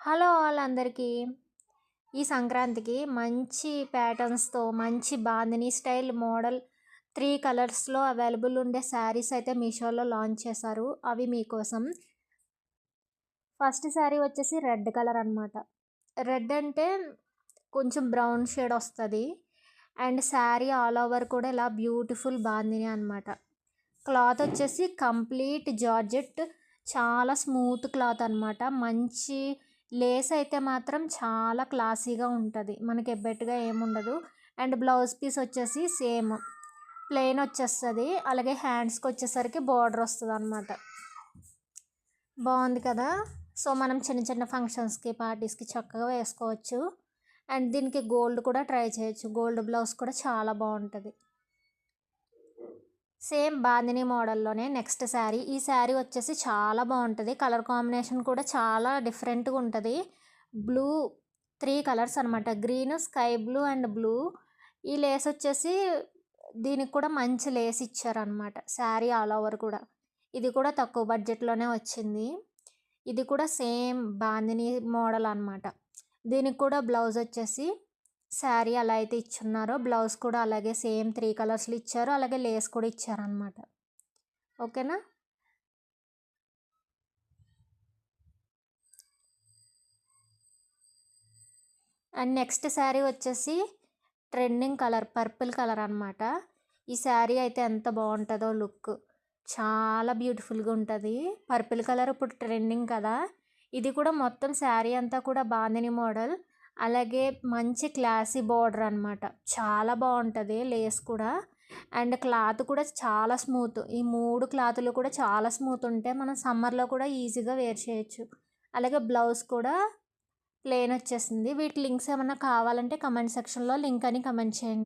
Hello all అందరికీ. ఈ సంక్రాంతికి మంచి ప్యాటర్న్స్‌తో మంచి బాందిని స్టైల్ మోడల్ 3 కలర్స్‌లో అవైలబుల్ ఉండే శారీస్ అయితే మీషోలో లాంచ్ చేశారు. అవి మీకోసం. ఫస్ట్ శారీ వచ్చేసి రెడ్ కలర్ అనమాట. రెడ్ అంటే కొంచెం బ్రౌన్ షేడ్ వస్తది. అండ్ శారీ ఆల్ ఓవర్ కూడా ఇలా బ్యూటిఫుల్ బాందిని అనమాట. క్లాత్ వచ్చేసి కంప్లీట్ జార్జెట్, చాలా స్మూత్ క్లాత్ అనమాట. మంచి లేస్ అయితే మాత్రం చాలా క్లాసీగా ఉంటుంది, మనకి ఎబ్బెట్టుగా ఏముండదు. అండ్ బ్లౌజ్ పీస్ వచ్చేసి సేమ్ ప్లెయిన్ వచ్చేస్తుంది. అలాగే హ్యాండ్స్కి వచ్చేసరికి బార్డర్ వస్తుంది అనమాట. బాగుంది కదా. సో మనం చిన్న చిన్న ఫంక్షన్స్కి పార్టీస్కి చక్కగా వేసుకోవచ్చు. అండ్ దీనికి గోల్డ్ కూడా ట్రై చేయొచ్చు. గోల్డ్ బ్లౌజ్ కూడా చాలా బాగుంటుంది. సేమ్ బాందిని మోడల్లోనే నెక్స్ట్ శారీ. ఈ శారీ వచ్చేసి చాలా బాగుంటుంది. కలర్ కాంబినేషన్ కూడా చాలా డిఫరెంట్గా ఉంటుంది. బ్లూ 3 కలర్స్ అనమాట. Green, sky blue and blue. ఈ లేస్ వచ్చేసి దీనికి కూడా మంచి లేస్ ఇచ్చారనమాట. శారీ ఆల్ ఓవర్ కూడా. ఇది కూడా తక్కువ బడ్జెట్లోనే వచ్చింది. ఇది కూడా సేమ్ బాందిని మోడల్ అనమాట. దీనికి కూడా బ్లౌజ్ వచ్చేసి శారీ అలా అయితే ఇచ్చున్నారో బ్లౌజ్ కూడా అలాగే సేమ్ 3 కలర్స్లో ఇచ్చారు. అలాగే లేస్ కూడా ఇచ్చారనమాట. ఓకేనా. అండ్ నెక్స్ట్ శారీ వచ్చేసి ట్రెండింగ్ కలర్ పర్పుల్ కలర్ అనమాట. ఈ శారీ అయితే ఎంత బాగుంటుందో లుక్, చాలా బ్యూటిఫుల్గా ఉంటుంది. పర్పుల్ కలర్ ఇప్పుడు ట్రెండింగ్ కదా. ఇది కూడా మొత్తం శారీ అంతా కూడా బాందిని మోడల్. అలాగే మంచి క్లాసీ బార్డర్ అనమాట. చాలా బాగుంటుంది లేస్ కూడా. అండ్ క్లాత్ కూడా చాలా స్మూత్. ఈ 3 క్లాతులు కూడా చాలా స్మూత్ ఉంటే మనం సమ్మర్లో కూడా ఈజీగా వేర్ చేయొచ్చు. అలాగే బ్లౌజ్ కూడా ప్లెయిన్ వచ్చేసింది. వీటి లింక్స్ ఏమన్నా కావాలంటే కమెంట్ సెక్షన్లో లింక్ అని కమెంట్ చేయండి.